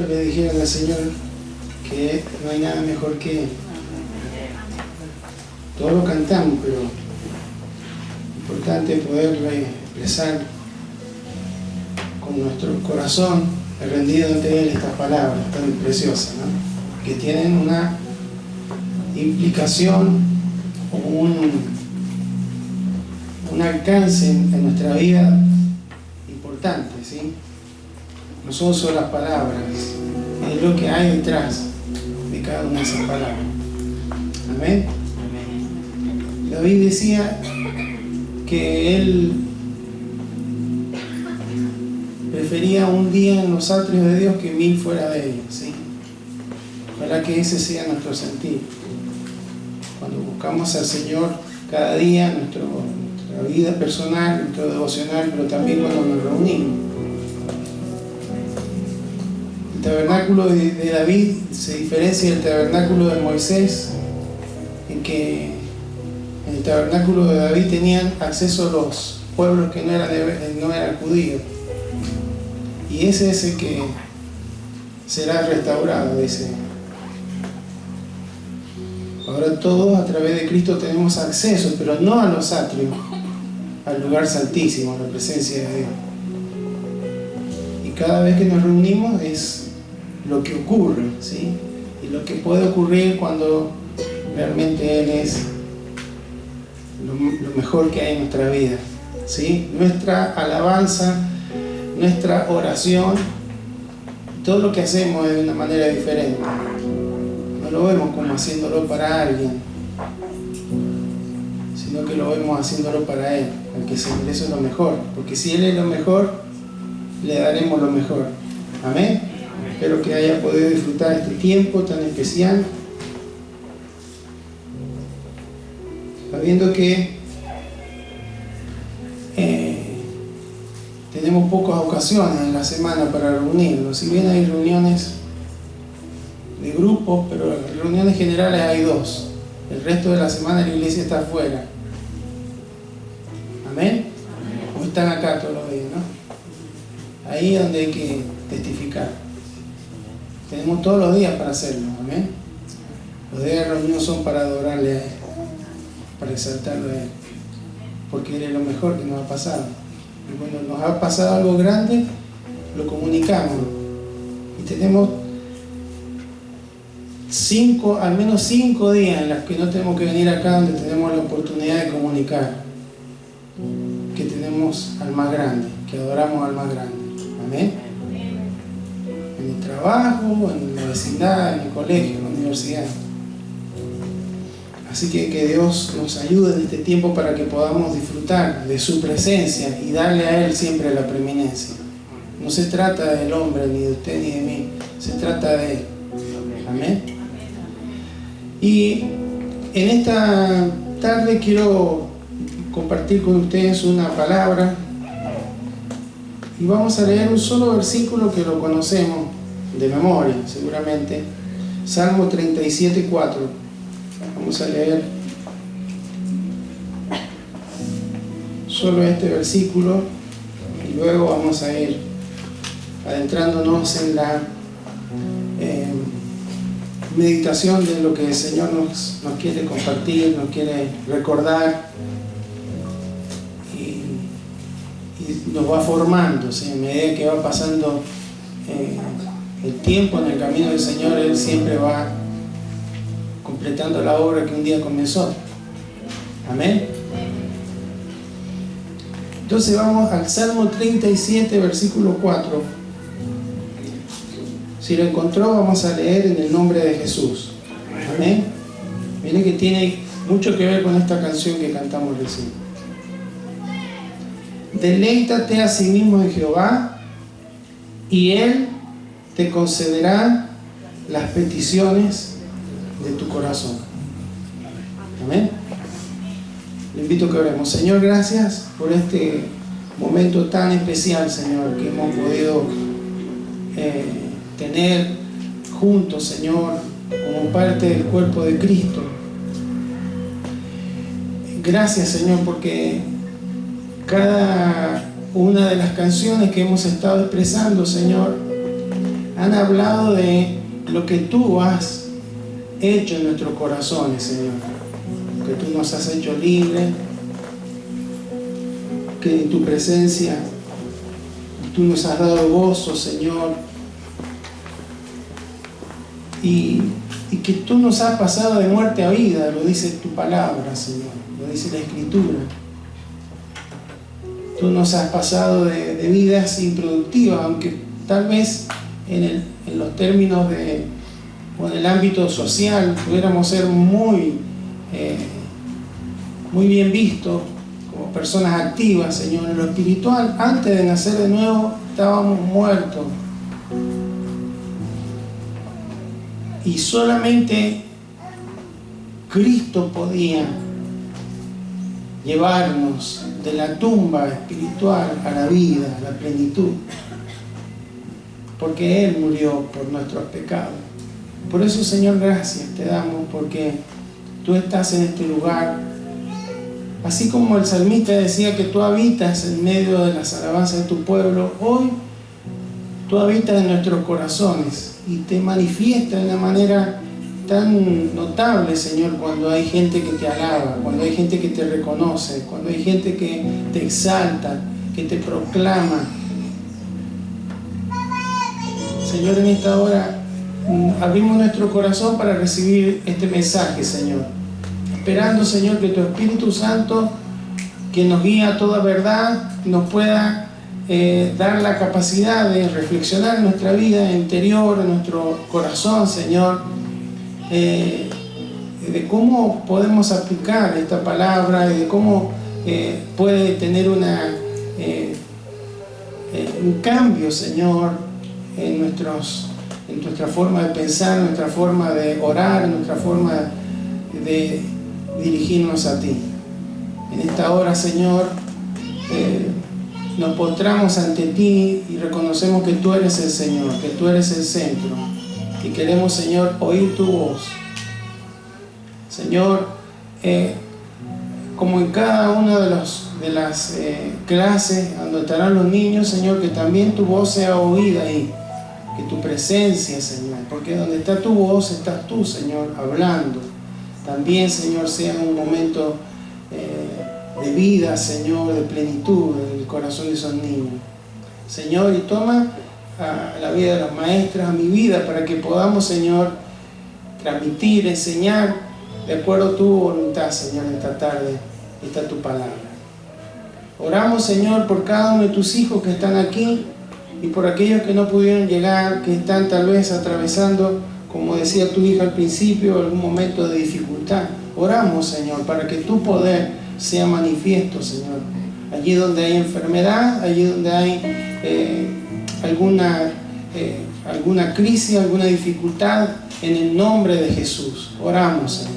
discípulos le dijeron al Señor que no hay nada mejor que Él. Todos lo cantamos, pero es importante poderle expresar con nuestro corazón rendido ante Él estas palabras tan preciosas, ¿no? Que tienen una implicación o un alcance en nuestra vida importante, ¿sí? No son solo las palabras, es lo que hay detrás de cada una de esas palabras. Amén. David decía que él prefería un día en los atrios de Dios que 1000 fuera de ellos, ¿sí? Ojalá que ese sea nuestro sentir. Cuando buscamos al Señor cada día, nuestra vida personal, nuestro devocional, pero también cuando nos reunimos. El tabernáculo de David se diferencia del tabernáculo de Moisés, en que en el tabernáculo de David tenían acceso los pueblos que no eran judíos. Y ese es el que será restaurado, dice. Ahora todos a través de Cristo tenemos acceso, pero no a los atrios, al lugar santísimo, a la presencia de Dios. Y cada vez que nos reunimos es lo que ocurre, ¿sí? Y lo que puede ocurrir cuando realmente Él es lo mejor que hay en nuestra vida, ¿sí? Nuestra alabanza, nuestra oración, todo lo que hacemos es de una manera diferente. No lo vemos como haciéndolo para alguien, sino que lo vemos haciéndolo para Él, al que se merece lo mejor, porque si Él es lo mejor, le daremos lo mejor. Amén. Espero que haya podido disfrutar este tiempo tan especial, sabiendo que tenemos pocas ocasiones en la semana para reunirnos. Si bien hay reuniones de grupos, pero reuniones generales hay 2. El resto de la semana la iglesia está afuera. Amén. O están acá todos los días, ¿no? Ahí es donde hay que testificar. Tenemos todos los días para hacerlo. Amén. Los días de reunión son para adorarle a Él, para exaltarlo a Él, porque Él es lo mejor que nos ha pasado. Y cuando nos ha pasado algo grande, lo comunicamos. Y tenemos al menos 5 días en los que no tenemos que venir acá, donde tenemos la oportunidad de comunicar que tenemos al más grande, que adoramos al más grande. Amén. En el trabajo, en la vecindad, en el colegio, en la universidad. Así que Dios nos ayude en este tiempo para que podamos disfrutar de su presencia y darle a Él siempre la preeminencia. No se trata del hombre, ni de usted, ni de mí. Se trata de Él. Amén. Y en esta tarde quiero compartir con ustedes una palabra. Y vamos a leer un solo versículo que lo conocemos de memoria, seguramente. Salmo 37:4. Vamos a leer solo este versículo y luego vamos a ir adentrándonos en la meditación de lo que el Señor nos quiere compartir, nos quiere recordar y nos va formando, ¿sí? A medida que va pasando el tiempo en el camino del Señor, Él siempre va completando la obra que un día comenzó. Amén. Entonces vamos al Salmo 37, versículo 4. Si lo encontró, vamos a leer en el nombre de Jesús. Amén. Miren que tiene mucho que ver con esta canción que cantamos recién. Deleítate a sí mismo en Jehová, y Él te concederá las peticiones de tu corazón. Amén. Le invito a que oremos. Señor, gracias por este momento tan especial, Señor, que hemos podido tener juntos, Señor, como parte del cuerpo de Cristo. Gracias, Señor, porque cada una de las canciones que hemos estado expresando, Señor, han hablado de lo que tú has hecho en nuestros corazones, Señor. Que tú nos has hecho libres, que en tu presencia tú nos has dado gozo, Señor, y que tú nos has pasado de muerte a vida, lo dice tu palabra, Señor, lo dice la Escritura. Tú nos has pasado de vidas improductivas, aunque tal vez en los términos o en el ámbito social pudiéramos ser muy bien vistos como personas activas, Señor. En lo espiritual, antes de nacer de nuevo, estábamos muertos. Y solamente Cristo podía llevarnos de la tumba espiritual a la vida, a la plenitud, porque Él murió por nuestros pecados. Por eso, Señor, gracias te damos, porque tú estás en este lugar, así como el salmista decía que tú habitas en medio de las alabanzas de tu pueblo. Hoy tú habitas en nuestros corazones y te manifiesta de una manera tan notable, Señor, cuando hay gente que te alaba, cuando hay gente que te reconoce, cuando hay gente que te exalta, que te proclama. Señor, en esta hora abrimos nuestro corazón para recibir este mensaje, Señor, esperando, Señor, que tu Espíritu Santo, que nos guía a toda verdad, nos pueda dar la capacidad de reflexionar en nuestra vida interior, en nuestro corazón, Señor, de cómo podemos aplicar esta palabra y de cómo puede tener un cambio, Señor, en nuestra forma de pensar, en nuestra forma de orar, en nuestra forma de dirigirnos a ti. En esta hora, Señor, nos postramos ante ti y reconocemos que tú eres el Señor, que tú eres el centro, y queremos, Señor, oír tu voz. Señor, como en cada una de las clases donde estarán los niños, Señor, que también tu voz sea oída ahí, que tu presencia, Señor, porque donde está tu voz estás tú, Señor, hablando. También, Señor, sea un momento de vida, Señor, de plenitud en el corazón de esos niños. Señor, y toma la vida de las maestras, a mi vida, para que podamos, Señor, transmitir, enseñar de acuerdo a tu voluntad, Señor, esta tarde. Está tu palabra. Oramos, Señor, por cada uno de tus hijos que están aquí y por aquellos que no pudieron llegar, que están tal vez atravesando, como decía tu hija al principio, algún momento de dificultad. Oramos, Señor, para que tu poder sea manifiesto, Señor. Allí donde hay enfermedad, allí donde hay alguna crisis, alguna dificultad, en el nombre de Jesús. Oramos, Señor.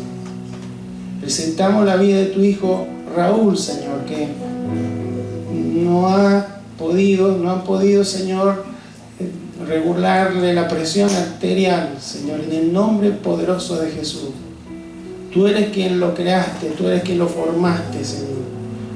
Presentamos la vida de tu hijo Raúl, Señor, que no han podido, Señor, regularle la presión arterial, Señor, en el nombre poderoso de Jesús. Tú eres quien lo creaste, tú eres quien lo formaste, Señor.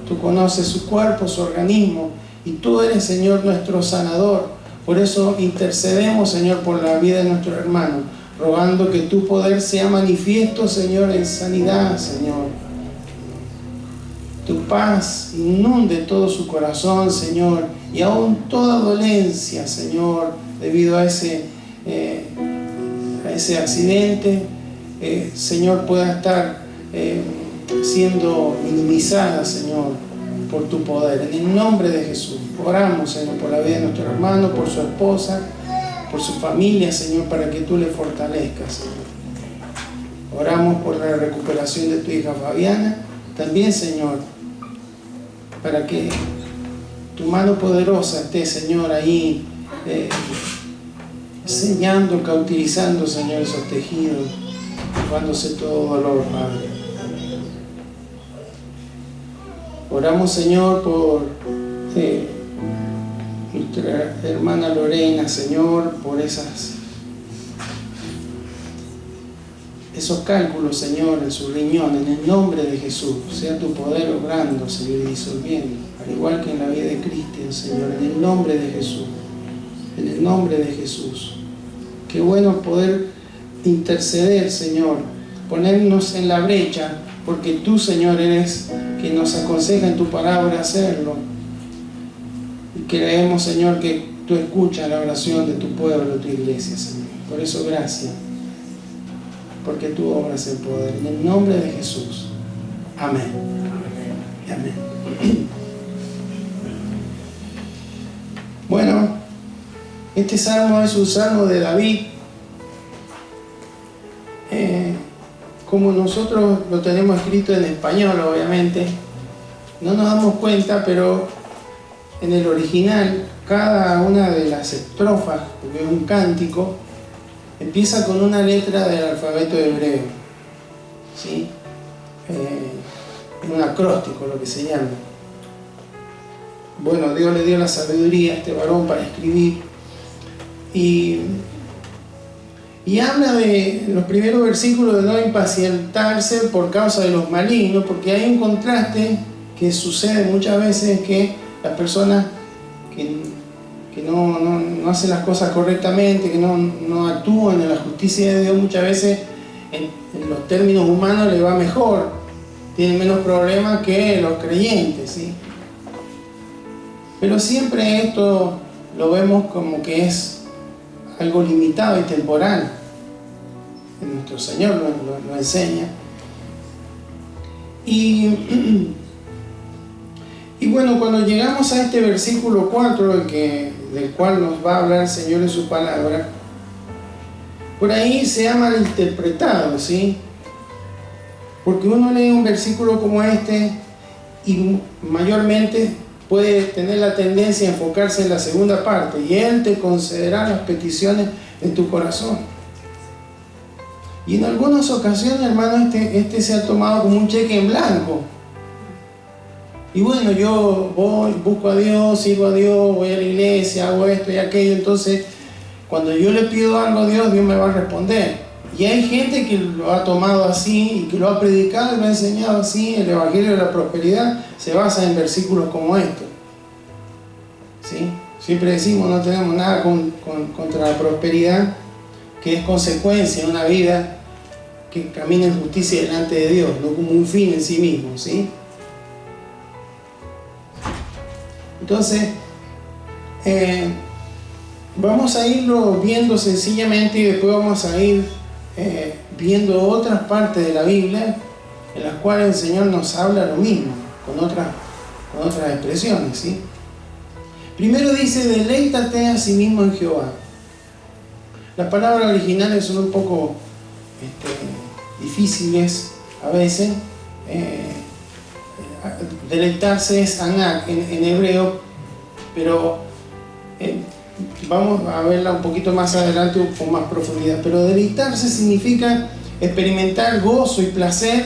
Tú conoces su cuerpo, su organismo, y tú eres, Señor, nuestro sanador. Por eso intercedemos, Señor, por la vida de nuestro hermano, rogando que tu poder sea manifiesto, Señor, en sanidad, Señor. Tu paz inunde todo su corazón, Señor, y aún toda dolencia, Señor, debido a ese accidente, Señor, pueda estar siendo minimizada, Señor, por tu poder. En el nombre de Jesús, oramos, Señor, por la vida de nuestro hermano, por su esposa, por su familia, Señor, para que tú le fortalezcas, Señor. Oramos por la recuperación de tu hija Fabiana, también, Señor, para que tu mano poderosa esté, Señor, ahí enseñando, cauterizando, Señor, esos tejidos, llevándose todo dolor, Padre. Oramos, Señor, por nuestra hermana Lorena, Señor, por esos cálculos, Señor, en su riñón, en el nombre de Jesús. Sea tu poder obrando, Señor, y disolviendo, al igual que en la vida de Cristian, Señor, en el nombre de Jesús. En el nombre de Jesús. Qué bueno poder interceder, Señor, ponernos en la brecha, porque tú, Señor, eres quien nos aconseja en tu palabra hacerlo. Y creemos, Señor, que tú escuchas la oración de tu pueblo, de tu iglesia, Señor. Por eso, gracias, porque tú obras el poder. En el nombre de Jesús. Amén. Amén. Bueno, este salmo es un salmo de David. Como nosotros lo tenemos escrito en español, obviamente, no nos damos cuenta, pero en el original, cada una de las estrofas, porque es un cántico, empieza con una letra del alfabeto hebreo, ¿sí? Un acróstico, lo que se llama. Bueno, Dios le dio la sabiduría a este varón para escribir, y habla de los primeros versículos de no impacientarse por causa de los malignos, porque hay un contraste que sucede muchas veces, que las personas que no hacen las cosas correctamente, que no actúan en la justicia de Dios, muchas veces en los términos humanos les va mejor, tienen menos problemas que los creyentes, ¿sí? Pero siempre esto lo vemos como que es algo limitado y temporal. Nuestro Señor lo enseña. Y bueno, cuando llegamos a este versículo 4, del cual nos va a hablar el Señor en su palabra, por ahí se ha malinterpretado, ¿sí? Porque uno lee un versículo como este y mayormente puede tener la tendencia a enfocarse en la segunda parte: y Él te concederá las peticiones de tu corazón. Y en algunas ocasiones, hermano, este se ha tomado como un cheque en blanco. Y bueno, yo voy, busco a Dios, sirvo a Dios, voy a la iglesia, hago esto y aquello, entonces cuando yo le pido algo a Dios, Dios me va a responder. Y hay gente que lo ha tomado así y que lo ha predicado y lo ha enseñado así. El Evangelio de la Prosperidad se basa en versículos como estos, ¿sí? Siempre decimos, no tenemos nada contra la prosperidad, que es consecuencia de una vida que camina en justicia delante de Dios, no como un fin en sí mismo, ¿sí? Entonces, vamos a irlo viendo sencillamente, y después vamos a ir viendo otras partes de la Biblia en las cuales el Señor nos habla lo mismo, con otras expresiones, ¿sí? Primero dice: deleítate a sí mismo en Jehová. Las palabras originales son un poco difíciles a veces. Deleitarse es anak en hebreo, pero vamos a verla un poquito más adelante con más profundidad. Pero deleitarse significa experimentar gozo y placer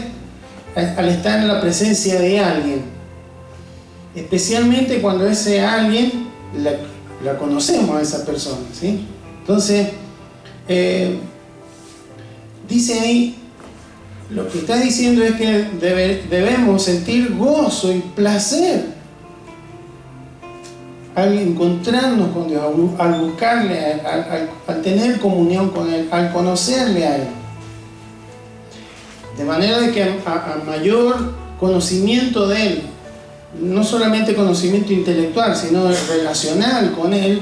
al estar en la presencia de alguien, especialmente cuando ese alguien la conocemos a esa persona, ¿sí? Entonces dice ahí, lo que está diciendo es que debemos sentir gozo y placer al encontrarnos con Dios, al buscarle, al tener comunión con Él, al conocerle a Él. De manera de que a mayor conocimiento de Él, no solamente conocimiento intelectual, sino relacional con Él,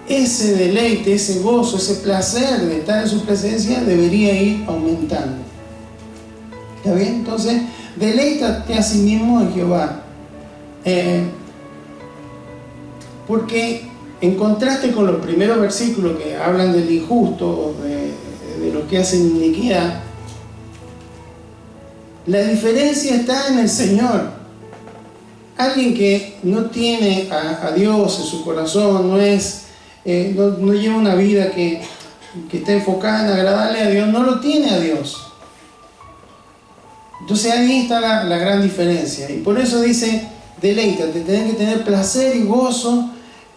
ese deleite, ese gozo, ese placer de estar en su presencia debería ir aumentando. ¿Está bien? Entonces, deleítate a sí mismo en Jehová. Porque en contraste con los primeros versículos que hablan del injusto, de los que hacen iniquidad, la diferencia está en el Señor. Alguien que no tiene a Dios en su corazón, no lleva una vida que está enfocada en agradarle a Dios, no lo tiene a Dios. Entonces ahí está la gran diferencia. Y por eso dice: deleítate, tenés que tener placer y gozo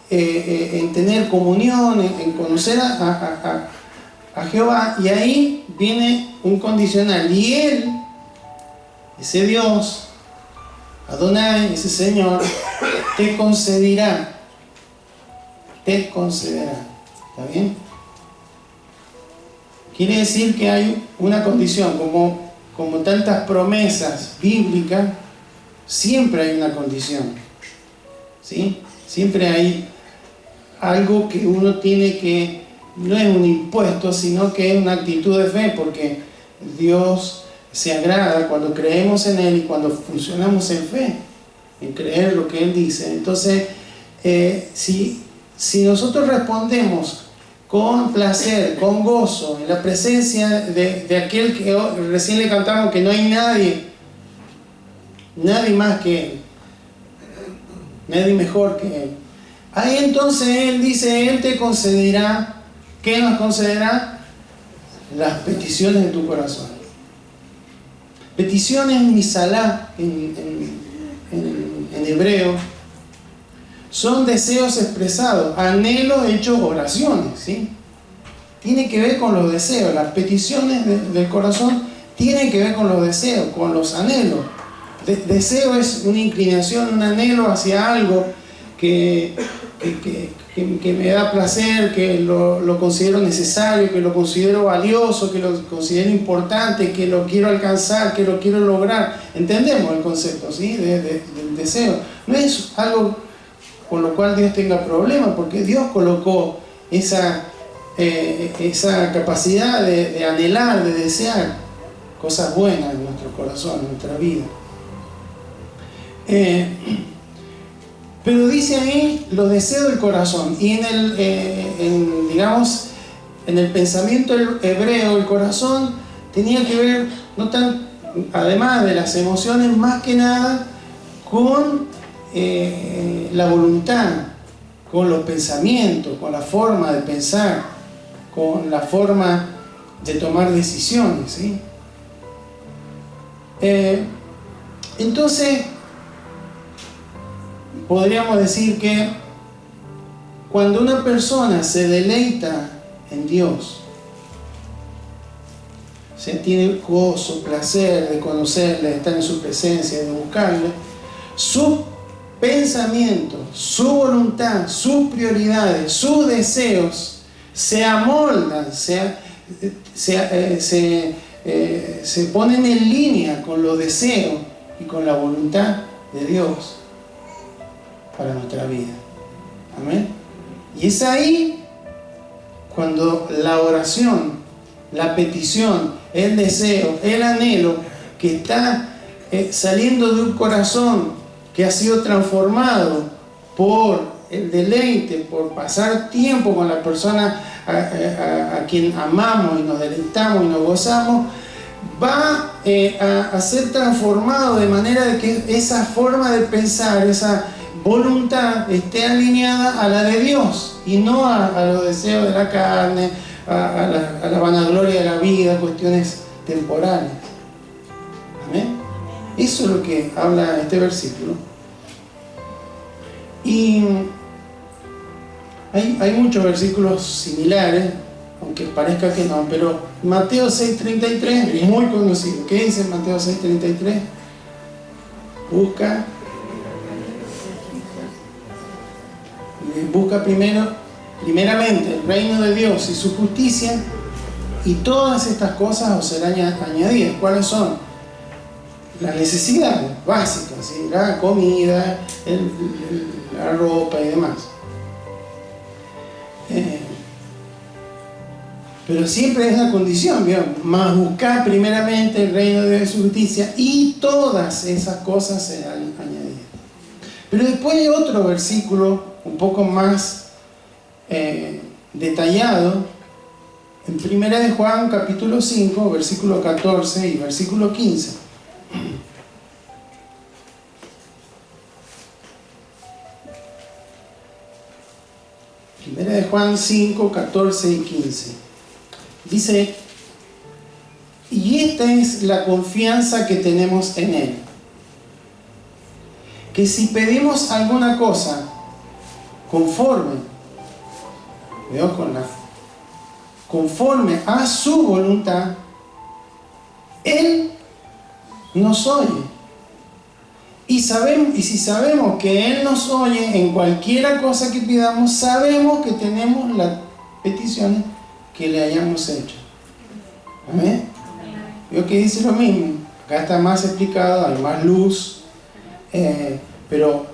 en tener comunión, en conocer a Jehová. Y ahí viene un condicional: y Él, ese Dios, Adonai, ese Señor, te concederá. ¿Está bien? quiere decir que hay una condición, como tantas promesas bíblicas, siempre hay una condición, ¿sí? Siempre hay algo que uno tiene que, no es un impuesto, sino que es una actitud de fe, porque Dios se agrada cuando creemos en Él y cuando funcionamos en fe, en creer lo que Él dice. Entonces, si nosotros respondemos con placer, con gozo, en la presencia de aquel que recién le cantamos, que no hay nadie más que Él, nadie mejor que Él, ahí entonces Él dice, Él te concederá. ¿Qué nos concederá? Las peticiones de tu corazón. Peticiones misalá en hebreo son deseos expresados, anhelos hechos oraciones, ¿sí? Tiene que ver con los deseos. Las peticiones del corazón tienen que ver con los deseos, con los anhelos. Deseo es una inclinación, un anhelo hacia algo que me da placer, que lo considero necesario, que lo considero valioso, que lo considero importante, que lo quiero alcanzar, que lo quiero lograr. Entendemos el concepto, ¿sí? Del deseo. No es algo con lo cual Dios tenga problemas, porque Dios colocó esa capacidad de anhelar, de desear cosas buenas en nuestro corazón, en nuestra vida. Pero dice ahí los deseos del corazón, y digamos, en el pensamiento hebreo, el corazón tenía que ver, además de las emociones, más que nada con la voluntad, con los pensamientos, con la forma de pensar, con la forma de tomar decisiones, ¿sí? Entonces, podríamos decir que cuando una persona se deleita en Dios, o sea, tiene gozo, placer de conocerle, de estar en su presencia, de buscarle, sus pensamientos, su voluntad, sus prioridades, sus deseos se amoldan, se ponen en línea con los deseos y con la voluntad de Dios para nuestra vida. Amén. Y es ahí cuando la oración, la petición, el deseo, el anhelo que está saliendo de un corazón que ha sido transformado por el deleite, por pasar tiempo con la persona a quien amamos y nos deleitamos y nos gozamos, va a ser transformado de manera de que esa forma de pensar, esa voluntad esté alineada a la de Dios y no a los deseos de la carne, a la vanagloria de la vida, cuestiones temporales. Amén. Eso es lo que habla este versículo. Y hay muchos versículos similares, aunque parezca que no, pero Mateo 6:33, muy conocido. ¿Qué dice Mateo 6:33? Busca primeramente el reino de Dios y su justicia, y todas estas cosas os serán añadidas. ¿Cuáles son? Las necesidades básicas, ¿sí? La comida, la ropa y demás. Pero siempre es una condición, ¿vieron? Más buscar primeramente el reino de Dios y su justicia, y todas esas cosas serán añadidas. Pero después hay otro versículo un poco más detallado, en 1 de Juan capítulo 5, versículo 14 y versículo 15. Primera de Juan 5, 14 y 15. Dice: y esta es la confianza que tenemos en Él, que si pedimos alguna cosa conforme a su voluntad, Él nos oye. Y si sabemos que Él nos oye en cualquiera cosa que pidamos, sabemos que tenemos las peticiones que le hayamos hecho. ¿Amén? Veo que dice lo mismo. Acá está más explicado, hay más luz. Pero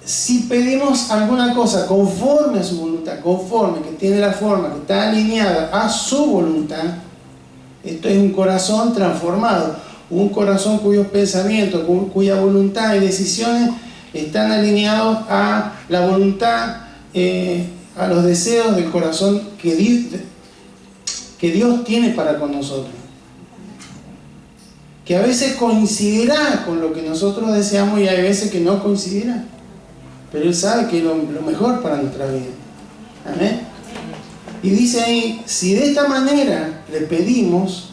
si pedimos alguna cosa conforme a su voluntad, conforme, que tiene la forma, que está alineada a su voluntad, esto es un corazón transformado, un corazón cuyos pensamientos, cuya voluntad y decisiones están alineados a la voluntad, a los deseos del corazón que Dios tiene para con nosotros. Que a veces coincidirá con lo que nosotros deseamos y hay veces que no coincidirá. Pero Él sabe que es lo mejor para nuestra vida. Amén. Y dice ahí, si de esta manera le pedimos,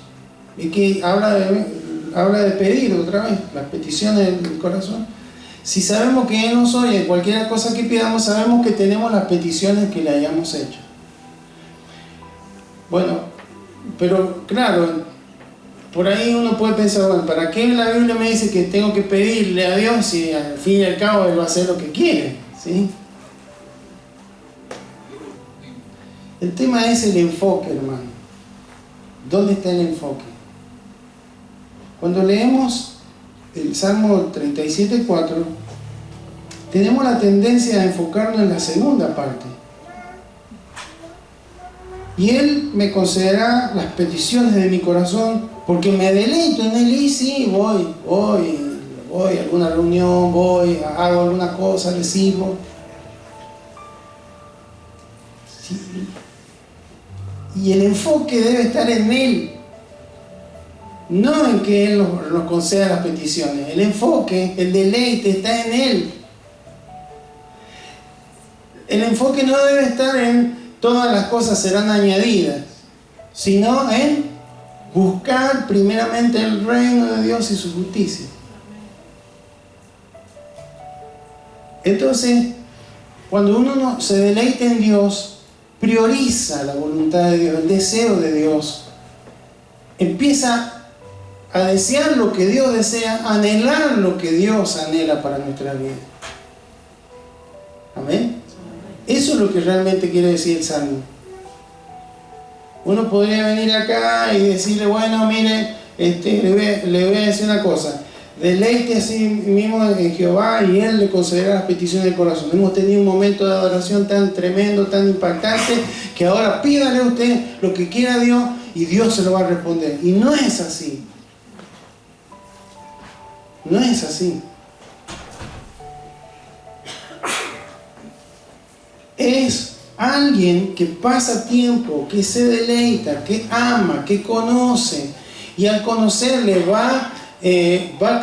y que habla de pedir otra vez, las peticiones del corazón. Si sabemos que Él nos oye, cualquier cosa que pidamos, sabemos que tenemos las peticiones que le hayamos hecho. Bueno, pero claro, por ahí uno puede pensar, bueno, ¿para qué la Biblia me dice que tengo que pedirle a Dios si al fin y al cabo Él va a hacer lo que quiere? ¿Sí? El tema es el enfoque, hermano. ¿Dónde está el enfoque? Cuando leemos el Salmo 37:4, tenemos la tendencia a enfocarnos en la segunda parte. Y Él me concederá las peticiones de mi corazón, porque me deleito en Él. Y sí, voy a alguna reunión, hago alguna cosa, le sirvo. Sí. Y el enfoque debe estar en Él, no en que Él nos conceda las peticiones. El enfoque, el deleite está en Él. El enfoque no debe estar en todas las cosas serán añadidas, sino en buscar primeramente el reino de Dios y su justicia. Entonces, cuando uno se deleita en Dios, prioriza la voluntad de Dios, el deseo de Dios, empieza a desear lo que Dios desea, a anhelar lo que Dios anhela para nuestra vida. Amén. Eso es lo que realmente quiere decir el Salmo. Uno podría venir acá y decirle, bueno, mire, le voy a decir una cosa. Deleite a sí mismo en Jehová y Él le concederá las peticiones del corazón. Hemos tenido un momento de adoración tan tremendo, tan impactante, que ahora pídale a usted lo que quiera a Dios y Dios se lo va a responder. Y no es así. No es así. Es alguien que pasa tiempo, que se deleita, que ama, que conoce, y al conocerle va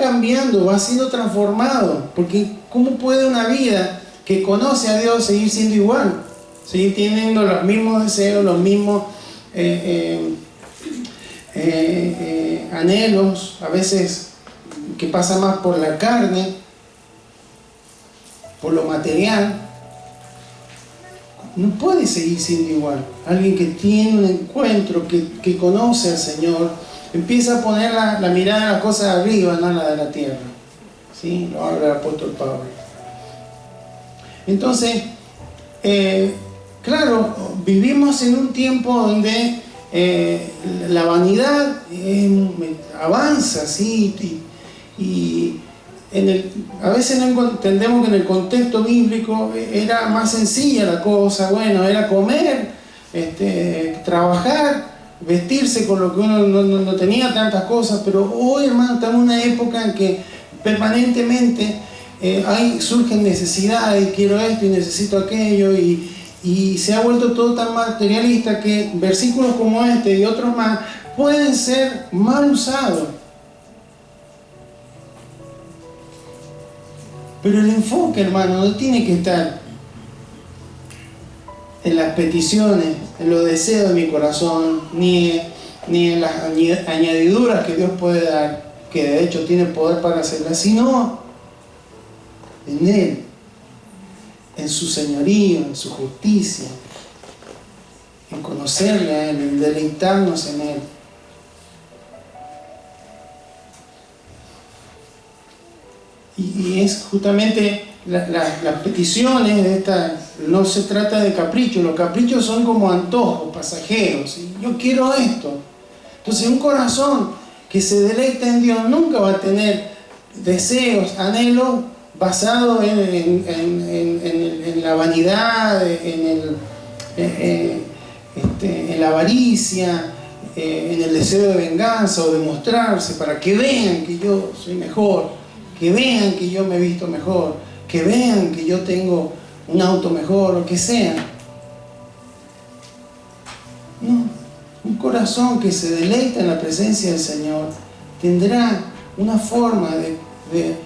cambiando, va siendo transformado. Porque ¿cómo puede una vida que conoce a Dios seguir siendo igual? Seguir teniendo los mismos deseos, los mismos anhelos, a veces que pasa más por la carne, por lo material. No puede seguir siendo igual. Alguien que tiene un encuentro, que conoce al Señor, empieza a poner la mirada en las cosas de arriba, no en la de la tierra. ¿Sí? Lo habla el apóstol Pablo. Entonces, claro, vivimos en un tiempo donde la vanidad avanza, ¿sí? Y a veces no entendemos que en el contexto bíblico era más sencilla la cosa. Bueno, era comer, trabajar, vestirse con lo que uno no tenía tantas cosas. Pero hoy, hermano, estamos en una época en que permanentemente surgen necesidades, quiero esto y necesito aquello, y se ha vuelto todo tan materialista que versículos como este y otros más pueden ser mal usados. Pero el enfoque, hermano, no tiene que estar en las peticiones, en los deseos de mi corazón, ni en las añadiduras que Dios puede dar, que de hecho tiene poder para hacerlas, sino en Él, en su señorío, en su justicia, en conocerle a Él, en deleitarnos en Él. Y es justamente las peticiones de esta, no se trata de caprichos. Los caprichos son como antojos pasajeros. Yo quiero esto. Entonces un corazón que se deleita en Dios nunca va a tener deseos, anhelos basados en la vanidad, en la avaricia, en el deseo de venganza o de mostrarse para que vean que yo soy mejor, que vean que yo me he visto mejor, que vean que yo tengo un auto mejor, lo que sea. No, un corazón que se deleita en la presencia del Señor tendrá una forma de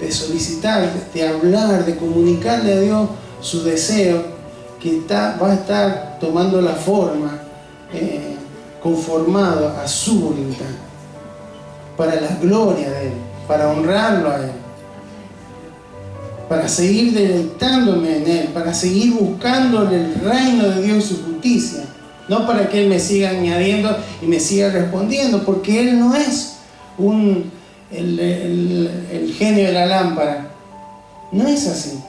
solicitar, de hablar, de comunicarle a Dios su deseo, que va a estar tomando la forma conformado a su voluntad, para la gloria de Él, para honrarlo a Él, para seguir deleitándome en Él, para seguir buscando el reino de Dios y su justicia, no para que Él me siga añadiendo y me siga respondiendo, porque Él no es el genio de la lámpara, no es así.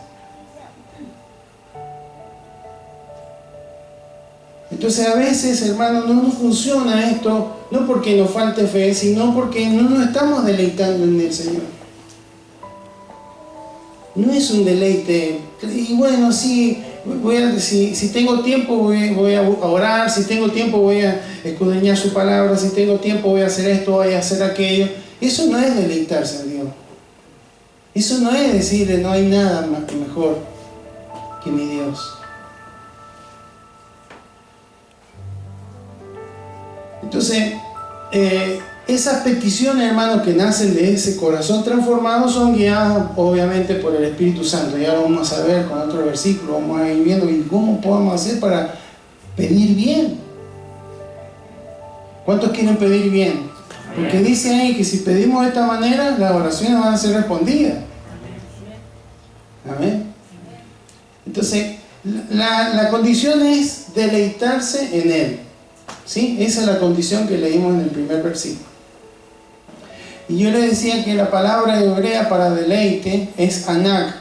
Entonces a veces, hermanos, no nos funciona esto, no porque nos falte fe, sino porque no nos estamos deleitando en el Señor. No es un deleite. Y bueno, sí, si tengo tiempo voy a orar, si tengo tiempo voy a escudriñar su palabra, si tengo tiempo voy a hacer esto, voy a hacer aquello. Eso no es deleitarse en Dios. Eso no es decirle, no hay nada mejor que mi Dios. Entonces, esas peticiones, hermanos, que nacen de ese corazón transformado son guiadas obviamente por el Espíritu Santo. Y ahora vamos a ver con otro versículo, vamos a ir viendo cómo podemos hacer para pedir bien. ¿Cuántos quieren pedir bien? Porque dice ahí que si pedimos de esta manera, las oraciones van a ser respondidas. Amén. Entonces, la condición es deleitarse en Él. ¿Sí? Esa es la condición que leímos en el primer versículo. Y yo le decía que la palabra hebrea para deleite es anak.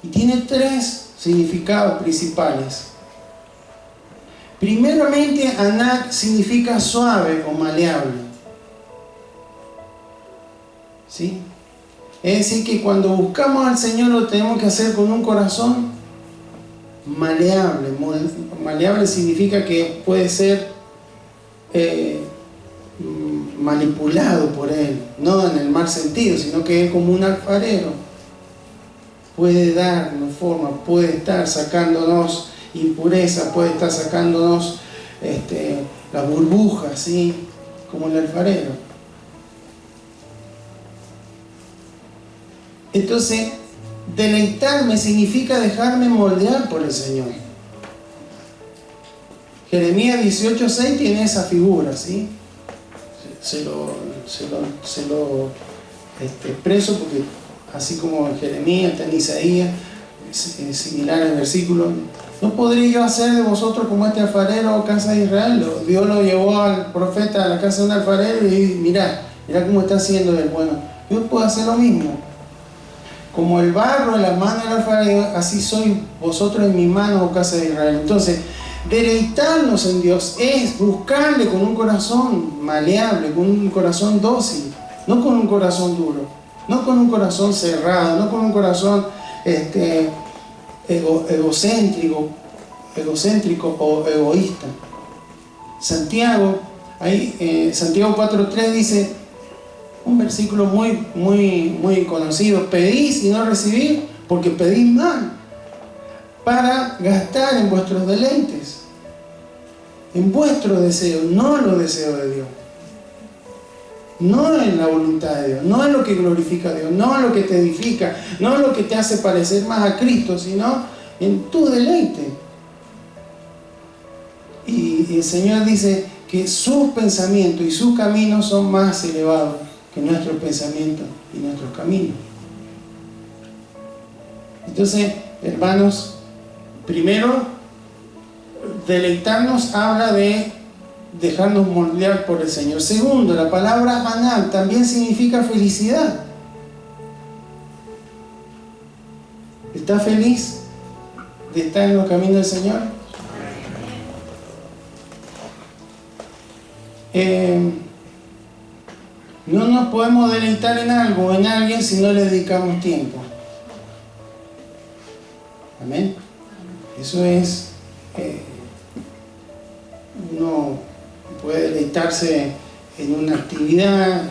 Y tiene 3 significados principales. Primeramente, anak significa suave o maleable. ¿Sí? Es decir, que cuando buscamos al Señor lo tenemos que hacer con un corazón maleable. Maleable significa que puede ser manipulado por Él, no en el mal sentido, sino que es como un alfarero. Puede darnos forma, puede estar sacándonos impureza, puede estar sacándonos las burbujas, ¿sí? Como el alfarero. Entonces, deleitarme significa dejarme moldear por el Señor. Jeremías 18:6 tiene esa figura, ¿sí? Se lo expreso porque así como en Jeremías, está en Isaías, es similar el versículo. ¿No podré yo hacer de vosotros como este alfarero, oh casa de Israel? Dios lo llevó al profeta a la casa de un alfarero y mirá cómo está haciendo él. Bueno, yo puedo hacer lo mismo. Como el barro en la mano del alfarero, así sois vosotros en mi mano, oh casa de Israel. Entonces, deleitarnos en Dios es buscarle con un corazón maleable, con un corazón dócil, no con un corazón duro, no con un corazón cerrado, no con un corazón egocéntrico o egoísta. Santiago 4:3 dice, un versículo muy conocido: pedís y no recibís porque pedís mal, para gastar en vuestros deleites, en vuestros deseos, no en los deseos de Dios, no en la voluntad de Dios, no en lo que glorifica a Dios, no en lo que te edifica, no en lo que te hace parecer más a Cristo, sino en tu deleite. Y el Señor dice que sus pensamientos y sus caminos son más elevados que nuestros pensamientos y nuestros caminos. Entonces, hermanos, primero, deleitarnos habla de dejarnos moldear por el Señor. Segundo, la palabra anal también significa felicidad. ¿Estás feliz de estar en los caminos del Señor? No nos podemos deleitar en algo o en alguien si no le dedicamos tiempo. Amén. Eso es, uno puede deleitarse en una actividad,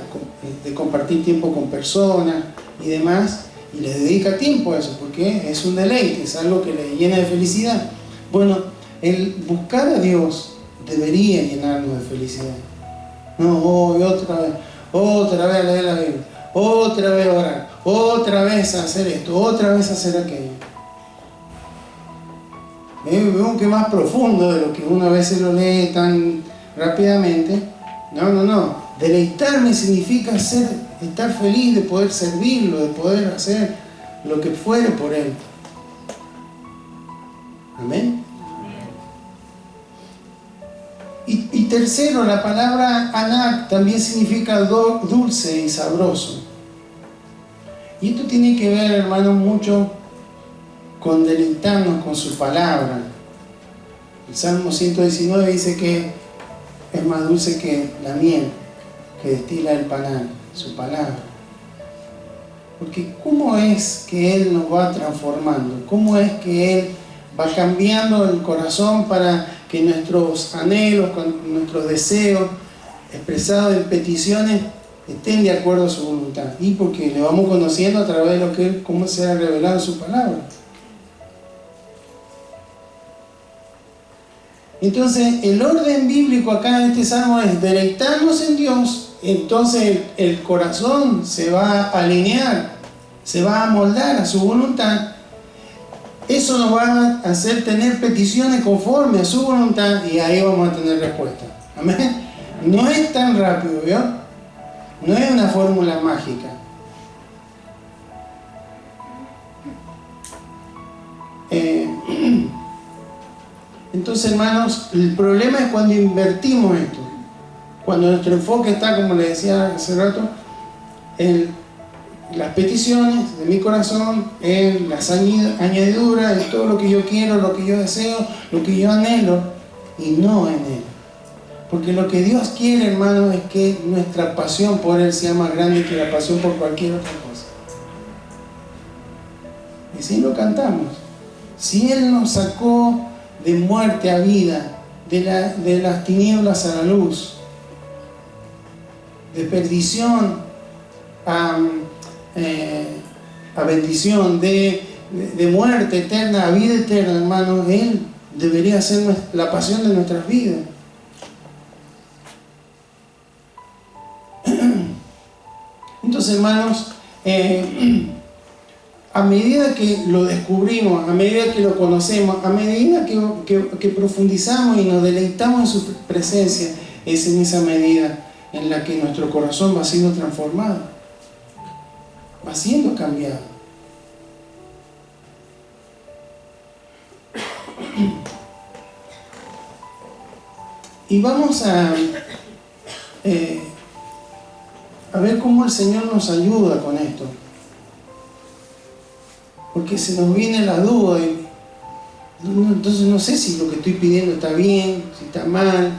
de compartir tiempo con personas y demás, y le dedica tiempo a eso, porque es un deleite, es algo que le llena de felicidad. Bueno, el buscar a Dios debería llenarnos de felicidad. No, hoy otra vez a leer la Biblia, otra vez a orar, otra vez a hacer esto, otra vez a hacer aquello. Veo que es más profundo de lo que uno a veces lo lee tan rápidamente. No. Deleitarme significa estar feliz de poder servirlo, de poder hacer lo que fuere por Él. Amén. Y tercero, la palabra anak también significa dulce y sabroso. Y esto tiene que ver, hermanos, mucho con deleitarnos con su palabra. El Salmo 119 dice que es más dulce que la miel que destila el panal, su palabra. Porque ¿cómo es que Él nos va transformando? ¿Cómo es que Él va cambiando el corazón para que nuestros anhelos, nuestros deseos expresados en peticiones estén de acuerdo a su voluntad? Y porque le vamos conociendo a través de lo que Él, cómo se ha revelado en su palabra. Entonces, el orden bíblico acá en este salmo es deleitarnos en Dios. Entonces el corazón se va a alinear, se va a amoldar a su voluntad. Eso nos va a hacer tener peticiones conforme a su voluntad y ahí vamos a tener respuesta. Amén. No es tan rápido, ¿vio? No es una fórmula mágica. Entonces, hermanos, el problema es cuando invertimos esto. Cuando nuestro enfoque está, como les decía hace rato, en las peticiones de mi corazón, en las añadiduras, en todo lo que yo quiero, lo que yo deseo, lo que yo anhelo, y no en Él. Porque lo que Dios quiere, hermanos, es que nuestra pasión por Él sea más grande que la pasión por cualquier otra cosa. Y si lo cantamos. Si Él nos sacó de muerte a vida, de las tinieblas a la luz, de perdición a bendición, de muerte eterna a vida eterna, hermanos, Él debería ser la pasión de nuestras vidas. Entonces, hermanos, a medida que lo descubrimos, a medida que lo conocemos, a medida que profundizamos y nos deleitamos en su presencia, es en esa medida en la que nuestro corazón va siendo transformado, va siendo cambiado. Y vamos a ver cómo el Señor nos ayuda con esto. Porque se nos viene la duda y entonces no sé si lo que estoy pidiendo está bien, si está mal,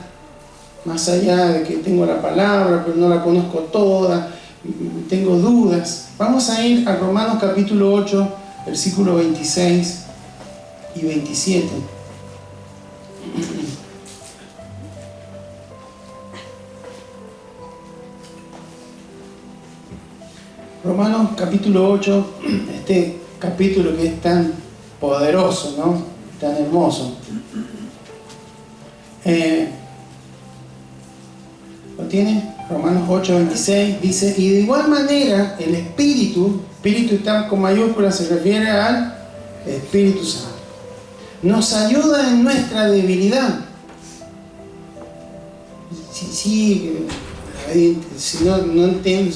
más allá de que tengo la palabra pero no la conozco toda, tengo dudas. Vamos a ir a Romanos capítulo 8, versículos 26 y 27. Romanos capítulo 8, este capítulo que es tan poderoso, ¿no? Tan hermoso. ¿Lo tiene? Romanos 8, 26 dice: y de igual manera el Espíritu está con mayúsculas, se refiere al Espíritu Santo, nos ayuda en nuestra debilidad. Si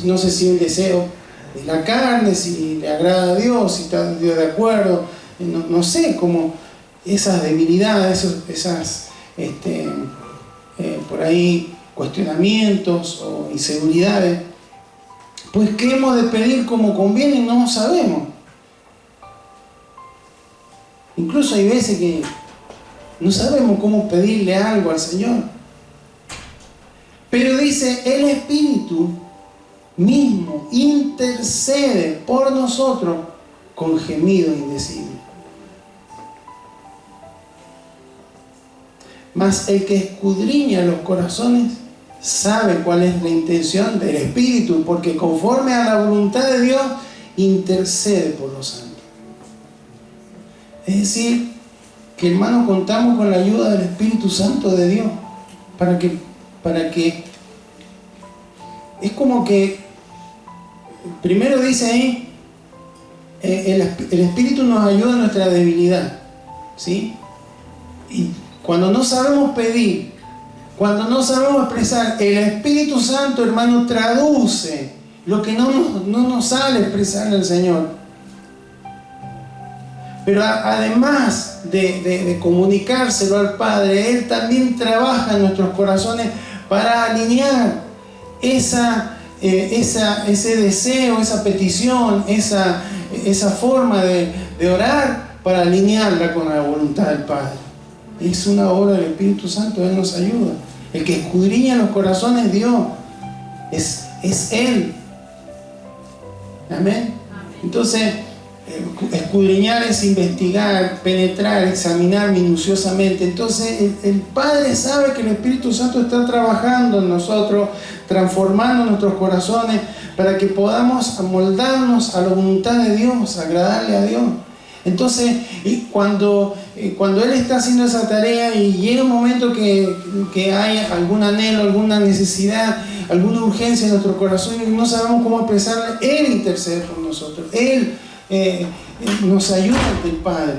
no sé si un deseo de la carne, si le agrada a Dios, si está Dios de acuerdo, no sé, como esas debilidades, esas por ahí cuestionamientos o inseguridades, pues ¿qué hemos de pedir como conviene? No sabemos. Incluso hay veces que no sabemos cómo pedirle algo al Señor. Pero dice, el Espíritu mismo intercede por nosotros con gemido indecible. Mas el que escudriña los corazones sabe cuál es la intención del Espíritu, porque conforme a la voluntad de Dios intercede por los santos. Es decir, que hermanos, contamos con la ayuda del Espíritu Santo de Dios para que es como que primero dice ahí, el Espíritu nos ayuda en nuestra debilidad, ¿sí? Y cuando no sabemos pedir, cuando no sabemos expresar, el Espíritu Santo, hermano, traduce lo que no nos sale expresar al Señor. Pero además de comunicárselo al Padre, Él también trabaja en nuestros corazones para alinear ese deseo, esa petición, esa forma de orar, para alinearla con la voluntad del Padre. Es una obra del Espíritu Santo, Él nos ayuda. El que escudriña los corazones es Dios, es Él. Amén. Entonces, escudriñar es investigar, penetrar, examinar minuciosamente. Entonces el Padre sabe que el Espíritu Santo está trabajando en nosotros, transformando nuestros corazones para que podamos amoldarnos a la voluntad de Dios, agradarle a Dios. Entonces, cuando Él está haciendo esa tarea y llega un momento que hay algún anhelo, alguna necesidad, alguna urgencia en nuestro corazón y no sabemos cómo expresarla, Él intercede por nosotros. Él nos ayuda ante el Padre,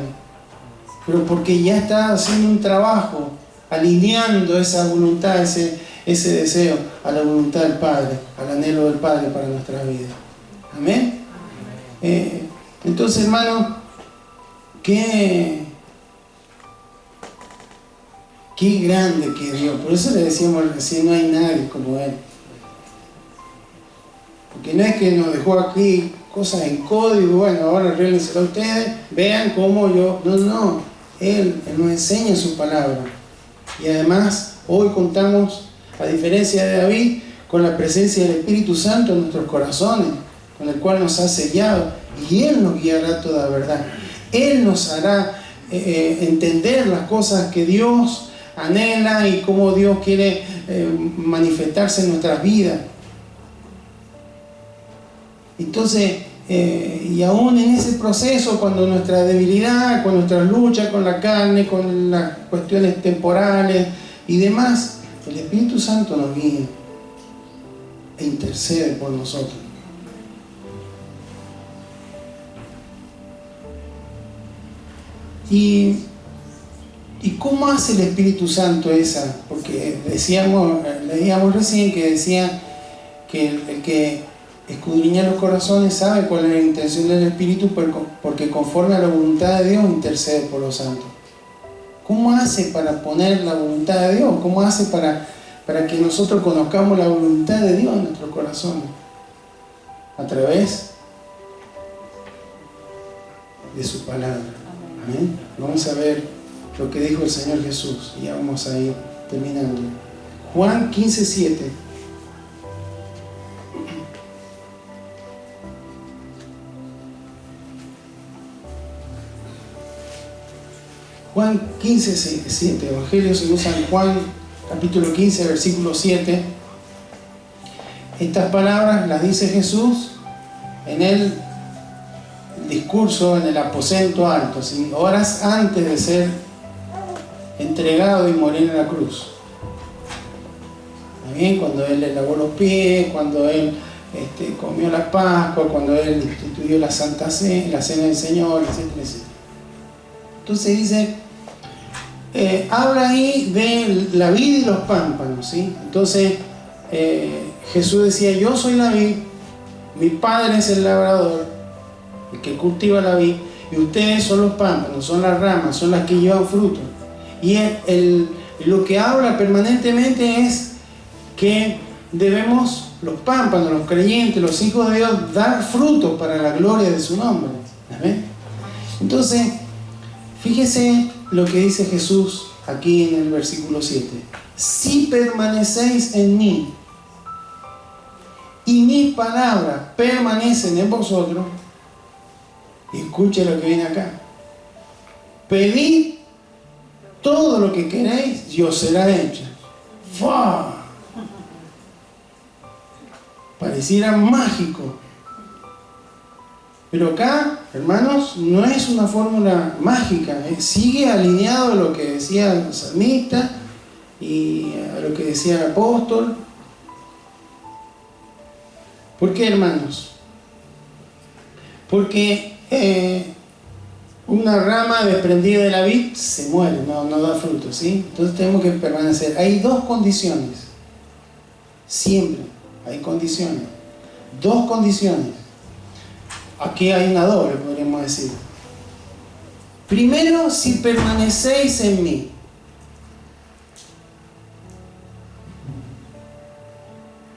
pero porque ya está haciendo un trabajo alineando esa voluntad, ese deseo a la voluntad del Padre, al anhelo del Padre para nuestra vida. Amén. Entonces, hermano, qué grande que es Dios. Por eso le decíamos recién, no hay nadie como Él, porque no es que nos dejó aquí cosas en código, bueno, ahora arréglenselo a ustedes, vean cómo yo... No, Él nos enseña su palabra. Y además, hoy contamos, a diferencia de David, con la presencia del Espíritu Santo en nuestros corazones, con el cual nos ha sellado, y Él nos guiará toda verdad. Él nos hará entender las cosas que Dios anhela y cómo Dios quiere manifestarse en nuestras vidas. Entonces, y aún en ese proceso, cuando nuestra debilidad, con nuestras luchas con la carne, con las cuestiones temporales y demás, el Espíritu Santo nos guía e intercede por nosotros. ¿Y cómo hace el Espíritu Santo esa? Porque leíamos recién que decía que el que escudriña los corazones sabe cuál es la intención del Espíritu, porque conforme a la voluntad de Dios intercede por los santos. ¿Cómo hace para poner la voluntad de Dios? ¿Cómo hace para que nosotros conozcamos la voluntad de Dios en nuestros corazones? A través de su palabra. Amén. Vamos a ver lo que dijo el Señor Jesús y ya vamos a ir terminando. Juan 15:7. Juan 15:7, Evangelio según San Juan, capítulo 15, versículo 7. Estas palabras las dice Jesús en el discurso en el aposento alto, ¿sí? Horas antes de ser entregado y morir en la cruz. ¿Bien? Cuando Él le lavó los pies, cuando Él comió la Pascua, cuando Él instituyó la Santa Cena, la Cena del Señor, etcétera, etcétera. Entonces dice, habla ahí de la vid y los pámpanos, ¿sí? Entonces Jesús decía, yo soy la vid, mi Padre es el labrador, el que cultiva la vid, y ustedes son los pámpanos, son las ramas, son las que llevan fruto. Y lo que habla permanentemente es que debemos, los pámpanos, los creyentes, los hijos de Dios, dar fruto para la gloria de su nombre. ¿Amén? Entonces, fíjese lo que dice Jesús aquí en el versículo 7. si permanecéis en mí y mis palabras permanecen en vosotros, escuche lo que viene acá. Pedid todo lo que queréis y os será hecho. ¡Fua! Pareciera mágico. Pero acá, hermanos, no es una fórmula mágica. Sigue alineado a lo que decía el salmista y a lo que decía el apóstol. ¿Por qué, hermanos? Porque una rama desprendida de la vid se muere, no da fruto, ¿sí? Entonces tenemos que permanecer. Hay dos condiciones. Siempre hay condiciones. Dos condiciones. Aquí hay una doble, podríamos decir. Primero, si permanecéis en mí.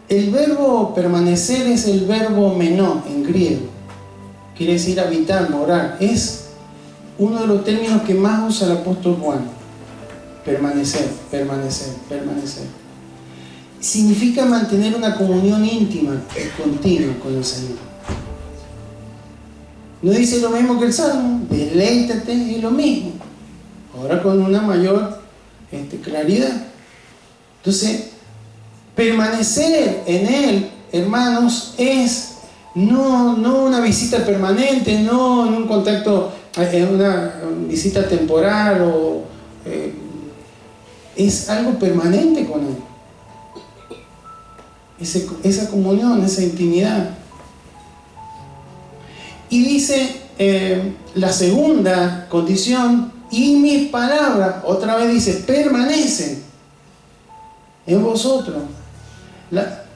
El verbo permanecer es el verbo menó en griego. Quiere decir habitar, morar. Es uno de los términos que más usa el apóstol Juan. Permanecer, permanecer, permanecer. Significa mantener una comunión íntima y continua con el Señor. No dice lo mismo que el Salmo, deleítate, es lo mismo. Ahora con una mayor claridad. Entonces, permanecer en Él, hermanos, es no una visita permanente, no en un contacto, en una visita temporal, es algo permanente con Él. Esa comunión, esa intimidad. Y dice la segunda condición, y mis palabras, otra vez dice, permanecen en vosotros.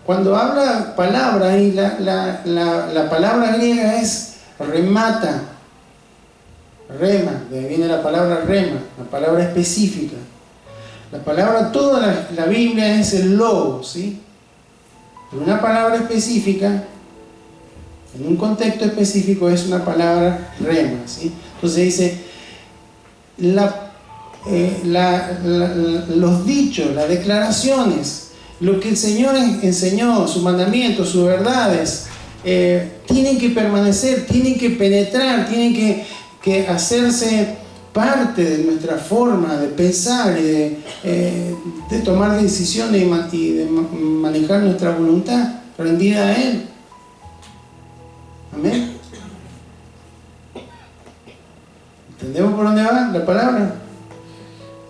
Cuando habla palabra, ahí la palabra griega es remata, rema, de ahí viene la palabra rema, la palabra específica. La palabra, toda la Biblia es el logos, ¿sí? Pero una palabra específica, en un contexto específico, es una palabra rema, ¿sí? Entonces dice, los dichos, las declaraciones, lo que el Señor enseñó, sus mandamientos, sus verdades, tienen que permanecer, tienen que penetrar, tienen que hacerse parte de nuestra forma de pensar y de tomar decisiones y de manejar nuestra voluntad rendida a Él. Amén. ¿Entendemos por dónde va la palabra?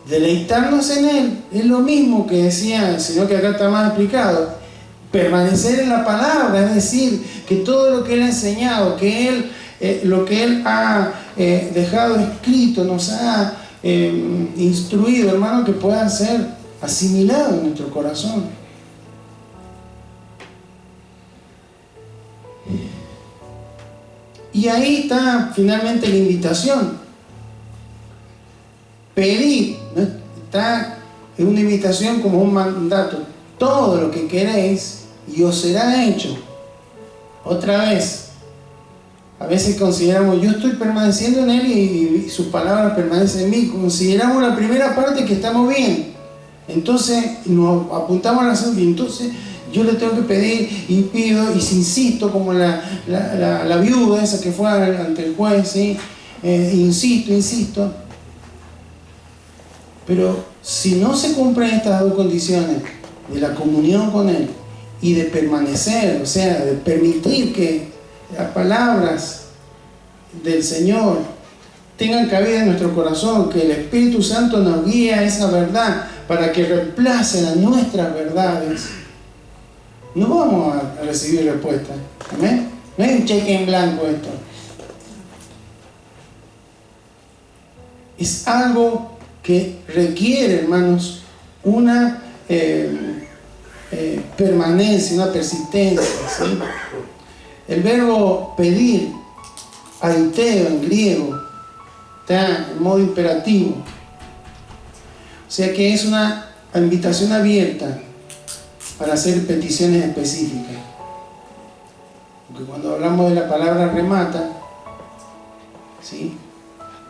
Deleitarnos en Él es lo mismo que decía, sino que acá está más explicado. Permanecer en la palabra, es decir, que todo lo que Él ha enseñado, que Él, lo que Él ha dejado escrito, nos ha instruido, hermano, que pueda ser asimilado en nuestro corazón. Y ahí está finalmente la invitación. Pedir, ¿no? Está en una invitación como un mandato. Todo lo que queréis y os será hecho. Otra vez, a veces consideramos, yo estoy permaneciendo en Él y sus palabras permanecen en mí. Consideramos la primera parte que estamos bien. Entonces nos apuntamos a la segunda. Y entonces yo le tengo que pedir y pido y si insisto, como la viuda esa que fue ante el juez, ¿sí? Insisto. Pero si no se cumplen estas dos condiciones de la comunión con Él y de permanecer, o sea, de permitir que las palabras del Señor tengan cabida en nuestro corazón, que el Espíritu Santo nos guíe a esa verdad para que reemplacen a nuestras verdades, no vamos a recibir respuesta. ¿Amén? No es un cheque en blanco esto. Es algo que requiere, hermanos, una permanencia, una persistencia, ¿sí? El verbo pedir, aiteo en griego, está en modo imperativo. O sea que es una invitación abierta para hacer peticiones específicas. Porque cuando hablamos de la palabra remata, ¿sí?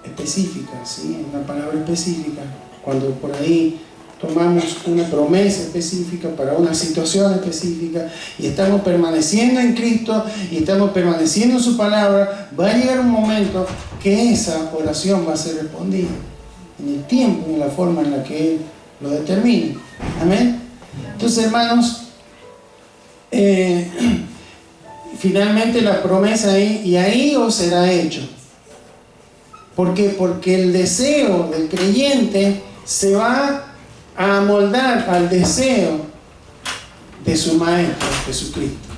Específica, ¿sí? Una palabra específica. Cuando por ahí tomamos una promesa específica para una situación específica y estamos permaneciendo en Cristo y estamos permaneciendo en su palabra, va a llegar un momento que esa oración va a ser respondida en el tiempo y en la forma en la que Él lo determine. Amén. Entonces, hermanos, finalmente la promesa ahí, y ahí os será hecho. ¿Por qué? Porque el deseo del creyente se va a amoldar al deseo de su Maestro, Jesucristo.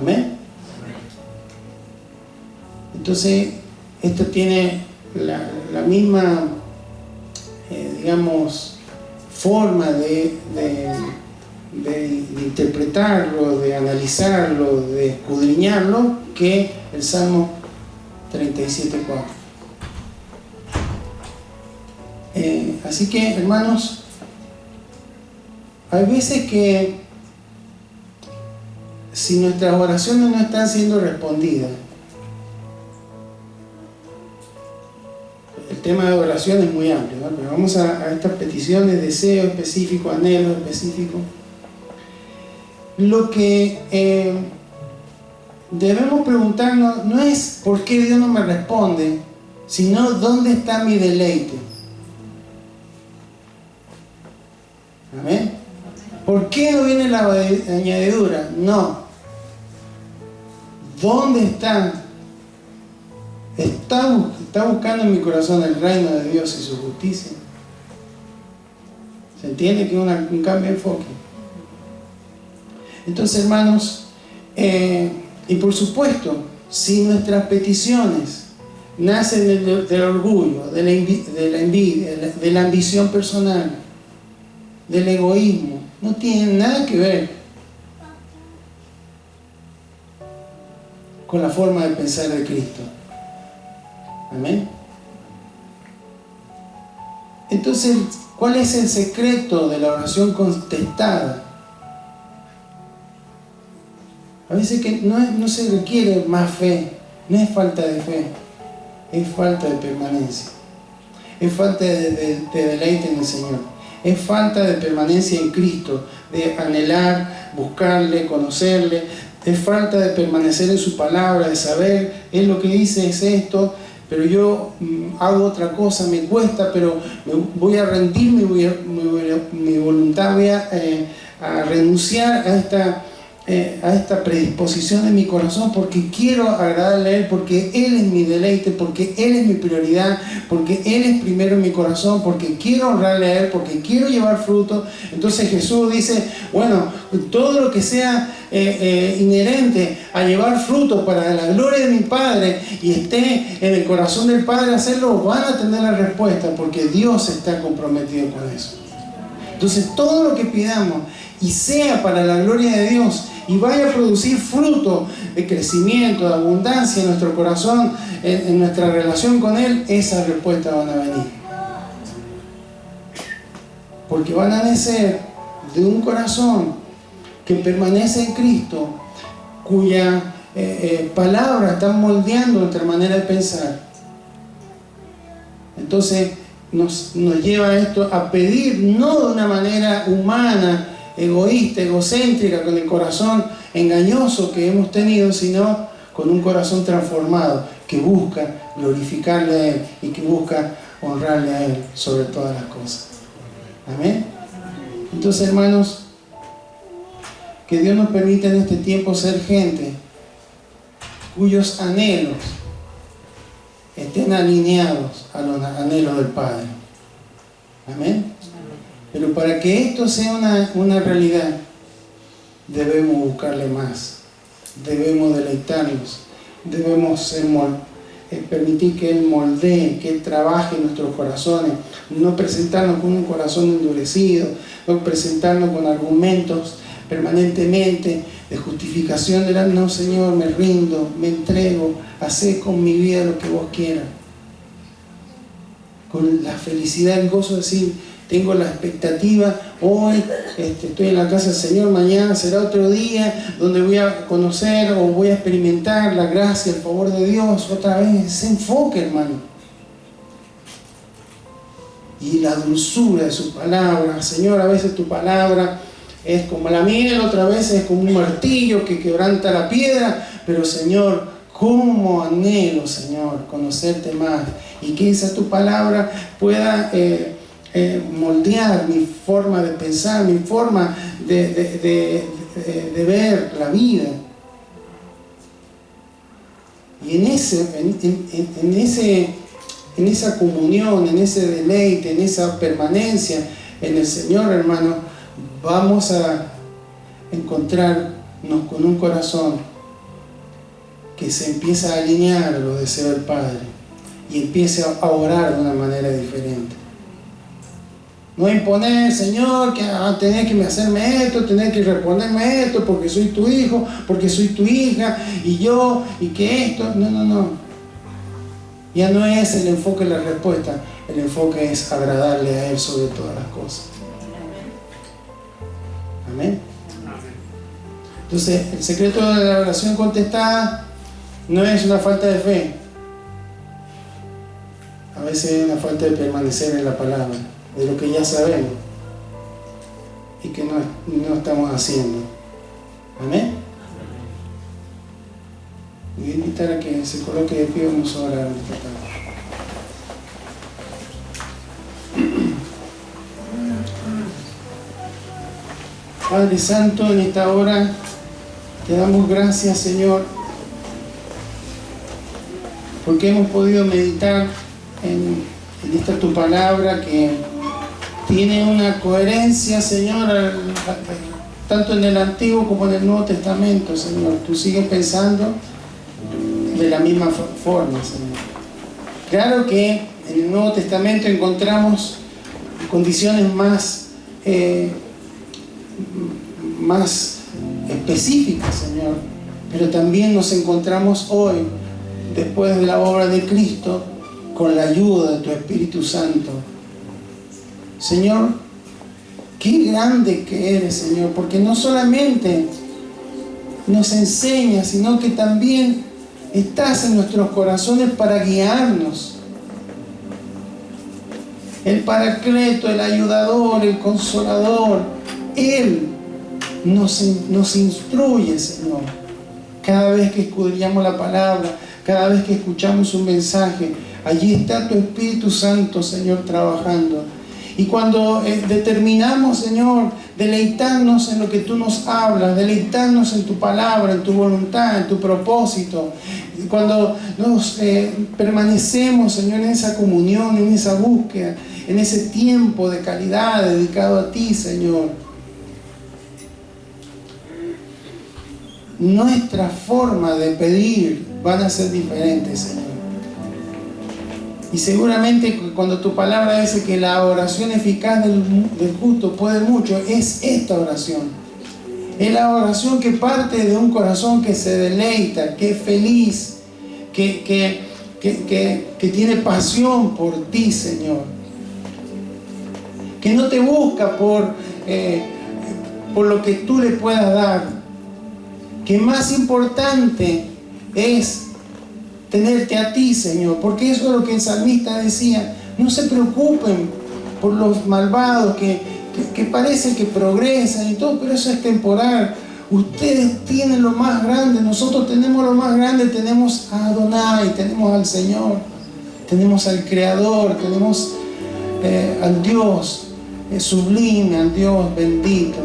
Amén. Entonces, esto tiene la misma, digamos, forma de interpretarlo, de analizarlo, de escudriñarlo, que el Salmo 37:4. Así que, hermanos, hay veces que si nuestras oraciones no están siendo respondidas, el tema de oración es muy amplio, ¿no? Pero vamos a estas peticiones, deseos específicos, anhelos específicos. Lo que debemos preguntarnos no es por qué Dios no me responde, sino dónde está mi deleite. Amén. ¿Por qué no viene la añadidura? No. ¿Dónde está? ¿Está buscando en mi corazón el reino de Dios y su justicia? ¿Se entiende que es un cambio de enfoque? Entonces, hermanos, y por supuesto, si nuestras peticiones nacen del orgullo, de la envidia, de la ambición personal, del egoísmo, no tienen nada que ver con la forma de pensar de Cristo. Amén. Entonces, ¿cuál es el secreto de la oración contestada? A veces que no se requiere más fe, no es falta de fe, es falta de permanencia, es falta de deleite en el Señor, es falta de permanencia en Cristo, de anhelar, buscarle, conocerle, es falta de permanecer en su palabra, de saber, Él lo que dice es esto, pero yo hago otra cosa, me cuesta, pero voy a rendir mi voluntad, voy a renunciar a esta predisposición en mi corazón porque quiero agradarle a Él, porque Él es mi deleite, porque Él es mi prioridad, porque Él es primero en mi corazón, porque quiero honrarle a Él, porque quiero llevar fruto. Entonces Jesús dice, bueno, todo lo que sea inherente a llevar fruto para la gloria de mi Padre y esté en el corazón del Padre hacerlo, van a tener la respuesta porque Dios está comprometido con eso. Entonces todo lo que pidamos y sea para la gloria de Dios y vaya a producir fruto de crecimiento, de abundancia en nuestro corazón, en nuestra relación con Él, esas respuestas van a venir. Porque van a nacer de un corazón que permanece en Cristo, cuya palabra está moldeando nuestra manera de pensar. Entonces nos lleva esto a pedir no de una manera humana, egoísta, egocéntrica, con el corazón engañoso que hemos tenido, sino con un corazón transformado que busca glorificarle a Él y que busca honrarle a Él sobre todas las cosas. Amén. Entonces, hermanos, que Dios nos permita en este tiempo ser gente cuyos anhelos estén alineados a los anhelos del Padre. Amén. Pero para que esto sea una realidad, debemos buscarle más, debemos deleitarnos, debemos permitir que Él moldee, que Él trabaje en nuestros corazones, no presentarnos con un corazón endurecido, no presentarnos con argumentos permanentemente de justificación de no, Señor, me rindo, me entrego, hacé con mi vida lo que vos quieras. Con la felicidad, el gozo de decir, tengo la expectativa, hoy estoy en la casa del Señor, mañana será otro día donde voy a conocer o voy a experimentar la gracia, el favor de Dios otra vez. Ese enfoque, hermano. y la dulzura de su palabra. Señor, a veces tu palabra es como la miel, otras veces es como un martillo que quebranta la piedra, pero Señor, cómo anhelo, Señor, conocerte más y que esa tu palabra pueda moldear mi forma de pensar, mi forma de ver la vida. Y en esa comunión, en ese deleite, en esa permanencia en el Señor, hermano, vamos a encontrarnos con un corazón que se empieza a alinear a los deseos del Padre y empiece a orar de una manera diferente. No imponer, Señor, que tenés que hacerme esto, tenés que responderme esto, porque soy tu hijo, porque soy tu hija, y yo, y que esto. No. Ya no es el enfoque de la respuesta, el enfoque es agradarle a Él sobre todas las cosas. Amén. Entonces, el secreto de la oración contestada no es una falta de fe. A veces es una falta de permanecer en la palabra, de lo que ya sabemos y que no estamos haciendo. Amén. Voy a invitar a que se coloque de pie, vamos a orar en esta tarde. Padre Santo, en esta hora te damos gracias, Señor, porque hemos podido meditar en esta tu palabra que tiene una coherencia, Señor, tanto en el Antiguo como en el Nuevo Testamento, Señor. Tú sigues pensando de la misma forma, Señor. Claro que en el Nuevo Testamento encontramos condiciones más específicas, Señor, pero también nos encontramos hoy, después de la obra de Cristo, con la ayuda de tu Espíritu Santo. Señor, qué grande que eres, Señor, porque no solamente nos enseñas, sino que también estás en nuestros corazones para guiarnos. El Paracleto, el ayudador, el consolador, Él nos instruye, Señor. Cada vez que escudriñamos la palabra, cada vez que escuchamos un mensaje, allí está tu Espíritu Santo, Señor, trabajando. Y cuando determinamos, Señor, deleitarnos en lo que tú nos hablas, deleitarnos en tu palabra, en tu voluntad, en tu propósito, y cuando nos permanecemos, Señor, en esa comunión, en esa búsqueda, en ese tiempo de calidad dedicado a ti, Señor, nuestra forma de pedir van a ser diferentes, Señor. Y seguramente cuando tu palabra dice que la oración eficaz del justo puede mucho, es esta oración. Es la oración que parte de un corazón que se deleita, que es feliz, que tiene pasión por ti, Señor. Que no te busca por lo que tú le puedas dar. Que más importante es tenerte a ti, Señor, porque eso es lo que el salmista decía. No se preocupen por los malvados que parece que progresan y todo, pero eso es temporal. Ustedes tienen lo más grande, nosotros tenemos lo más grande, tenemos a Adonai, tenemos al Señor, tenemos al Creador, tenemos al Dios sublime, al Dios bendito.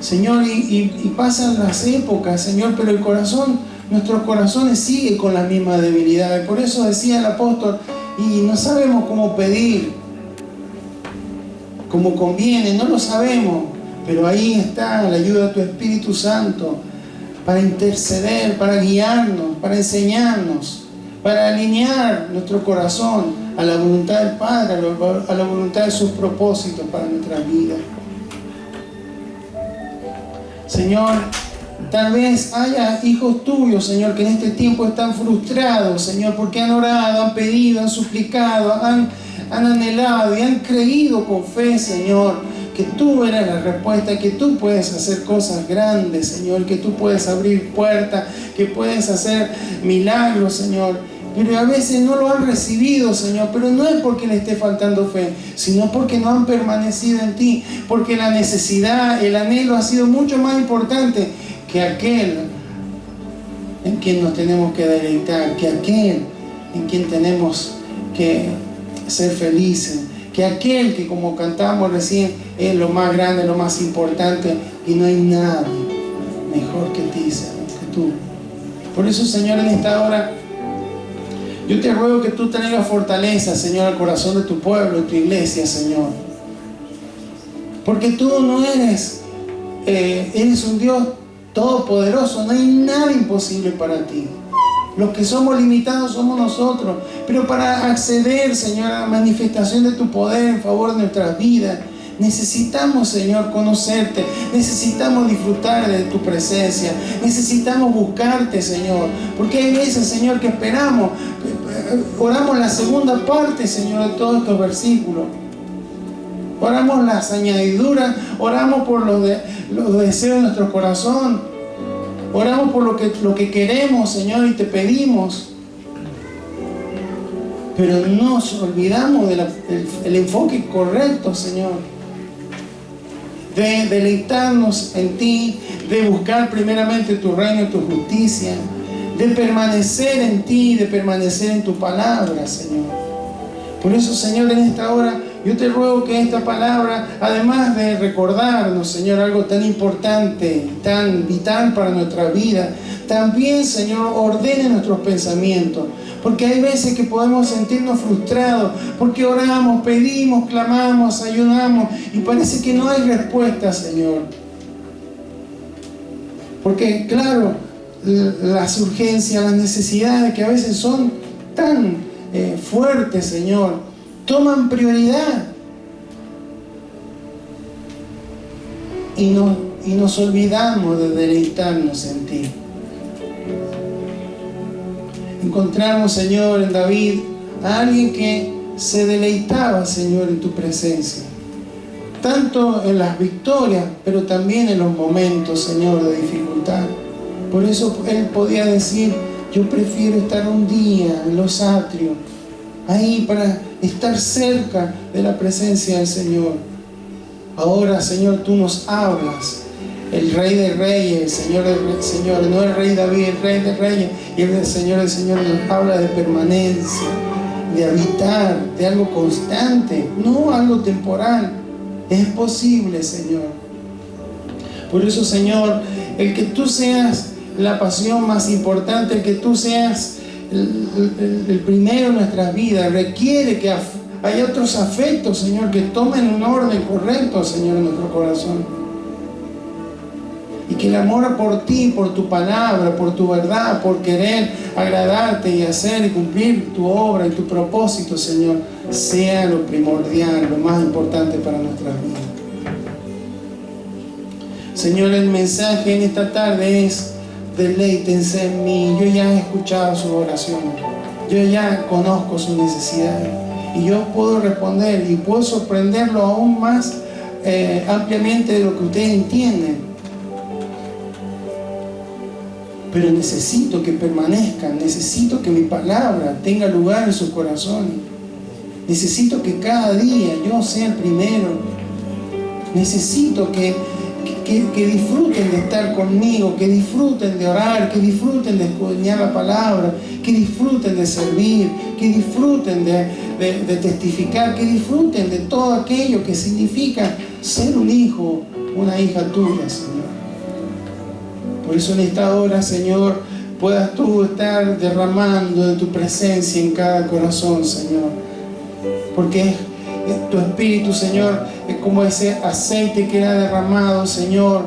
Señor, y pasan las épocas, Señor, pero el corazón, nuestros corazones siguen con las mismas debilidades. Por eso decía el apóstol, y no sabemos cómo pedir como conviene, no lo sabemos, pero ahí está la ayuda de tu Espíritu Santo para interceder, para guiarnos, para enseñarnos, para alinear nuestro corazón a la voluntad del Padre, a la voluntad de sus propósitos para nuestras vidas. Señor, tal vez haya hijos tuyos, Señor, que en este tiempo están frustrados, Señor, porque han orado, han pedido, han suplicado, han anhelado y han creído con fe, Señor, que tú eres la respuesta, que tú puedes hacer cosas grandes, Señor, que tú puedes abrir puertas, que puedes hacer milagros, Señor. pero a veces no lo han recibido, Señor, pero no es porque le esté faltando fe, sino porque no han permanecido en ti, porque la necesidad, el anhelo ha sido mucho más importante que aquel en quien nos tenemos que deleitar, que aquel en quien tenemos que ser felices, que aquel que, como cantamos recién, es lo más grande, lo más importante, y no hay nadie mejor que ti, Señor, que tú. Por eso, Señor, en esta hora yo te ruego que tú traigas fortaleza, Señor, al corazón de tu pueblo, de tu iglesia, Señor. Porque tú no eres un Dios todopoderoso, no hay nada imposible para ti. Los que somos limitados somos nosotros. Pero para acceder, Señor, a la manifestación de tu poder en favor de nuestras vidas, necesitamos, Señor, conocerte. Necesitamos disfrutar de tu presencia. Necesitamos buscarte, Señor. Porque hay veces, Señor, que esperamos, oramos la segunda parte, Señor, de todos estos versículos. Oramos las añadiduras, oramos por los deseos de nuestro corazón. Oramos por lo que queremos, Señor, y te pedimos. Pero nos olvidamos del enfoque correcto, Señor. De deleitarnos en ti, de buscar primeramente tu reino y tu justicia, de permanecer en ti, de permanecer en tu palabra, Señor. Por eso, Señor, en esta hora yo te ruego que esta palabra, además de recordarnos, Señor, algo tan importante, tan vital para nuestra vida, también, Señor, ordene nuestros pensamientos. Porque hay veces que podemos sentirnos frustrados, porque oramos, pedimos, clamamos, ayunamos, y parece que no hay respuesta, Señor. Porque, claro, las urgencias, las necesidades que a veces son tan fuertes, Señor, toman prioridad y nos olvidamos de deleitarnos en ti. Encontramos, Señor, en David a alguien que se deleitaba, Señor, en tu presencia, tanto en las victorias, pero también en los momentos, Señor, de dificultad. Por eso él podía decir: yo prefiero estar un día en los atrios, ahí para estar cerca de la presencia del Señor. Ahora, Señor, tú nos hablas, el Rey de Reyes, el Señor de Señores, no el Rey David, el Rey de Reyes y el del Señor del Señor, nos habla de permanencia, de habitar, de algo constante, no algo temporal. Es posible, Señor. Por eso, Señor, el que tú seas la pasión más importante, el que tú seas el primero en nuestras vidas, requiere que haya otros afectos, Señor, que tomen un orden correcto, Señor, en nuestro corazón. Y que el amor por ti, por tu palabra, por tu verdad, por querer agradarte y hacer y cumplir tu obra y tu propósito, Señor, sea lo primordial, lo más importante para nuestras vidas. Señor, el mensaje en esta tarde es: deleítense en mí. Yo ya he escuchado sus oraciones, yo ya conozco sus necesidades, y yo puedo responder y puedo sorprenderlo aún más ampliamente de lo que ustedes entienden. Pero necesito que permanezcan, necesito que mi palabra tenga lugar en sus corazones. Necesito que cada día yo sea el primero. Necesito que disfruten de estar conmigo, que disfruten de orar, que disfruten de escudriñar la palabra, que disfruten de servir, que disfruten de testificar, que disfruten de todo aquello que significa ser un hijo, una hija tuya, Señor. Por eso en esta hora, Señor, puedas tú estar derramando de tu presencia en cada corazón, Señor. Porque tu Espíritu, Señor, es como ese aceite que era derramado, Señor,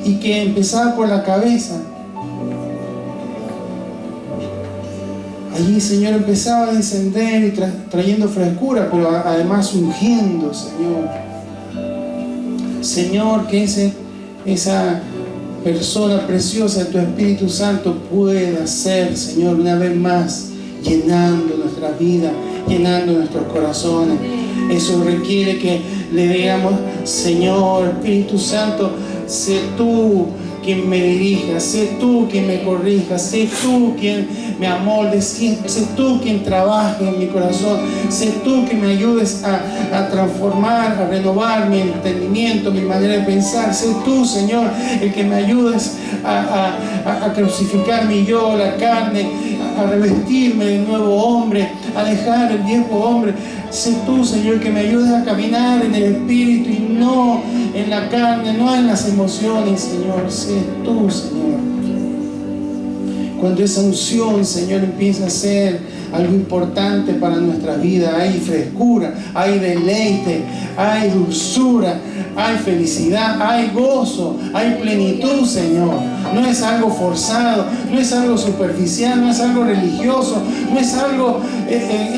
y que empezaba por la cabeza. Allí, Señor, empezaba a descender y trayendo frescura, pero además ungiendo, Señor. Señor, que esa persona preciosa de tu Espíritu Santo pueda ser, Señor, una vez más, llenando nuestras vidas, llenando nuestros corazones. Eso requiere que le digamos: Señor, Espíritu Santo, sé tú quien me dirija, sé tú quien me corrija, sé tú quien me amolde, sé tú quien trabaje en mi corazón, sé tú que me ayudes a transformar, a renovar mi entendimiento, mi manera de pensar, sé tú, Señor, el que me ayudes a crucificar mi yo, la carne, a revestirme del nuevo hombre, a dejar el viejo hombre. Sé tú, Señor, que me ayudes a caminar en el Espíritu y no en la carne, no en las emociones, Señor. Sé tú, Señor. Cuando esa unción, Señor, empieza a ser algo importante para nuestra vida, hay frescura, hay deleite, hay dulzura, hay felicidad, hay gozo, hay plenitud, Señor. No es algo forzado, no es algo superficial, no es algo religioso, no es algo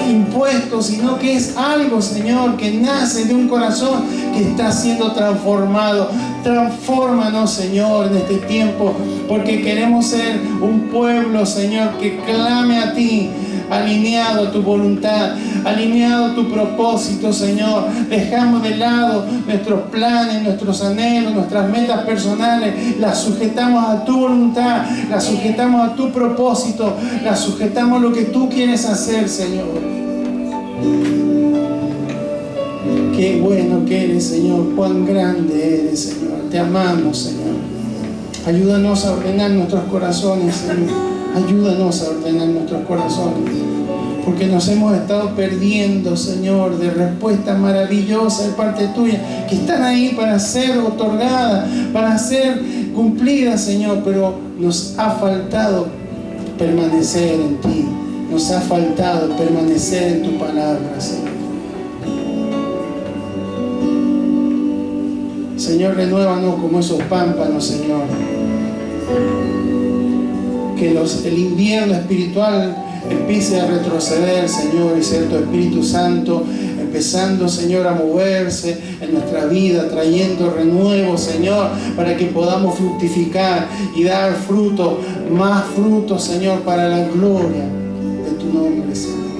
impuesto, sino que es algo, Señor, que nace de un corazón que está siendo transformado. Transfórmanos, Señor, en este tiempo, porque queremos ser un pueblo, Señor, que clame a ti, alineado a tu voluntad, alineado a tu propósito, Señor. Dejamos de lado nuestros planes, nuestros anhelos, nuestras metas personales, las sujetamos a tu voluntad, las sujetamos a tu propósito, las sujetamos a lo que tú quieres hacer, Señor. Qué bueno que eres, Señor, cuán grande eres, Señor. Te amamos, Señor. Ayúdanos a ordenar nuestros corazones, Señor. Ayúdanos a ordenar nuestros corazones, porque nos hemos estado perdiendo, Señor, de respuestas maravillosas de parte tuya, que están ahí para ser otorgadas, para ser cumplidas, Señor, pero nos ha faltado permanecer en ti, nos ha faltado permanecer en tu palabra, Señor. Señor, renuévanos como esos pámpanos, Señor. Que el invierno espiritual empiece a retroceder, Señor, y sea tu Espíritu Santo empezando, Señor, a moverse en nuestra vida, trayendo renuevo, Señor, para que podamos fructificar y dar fruto, más fruto, Señor, para la gloria de tu nombre, Señor.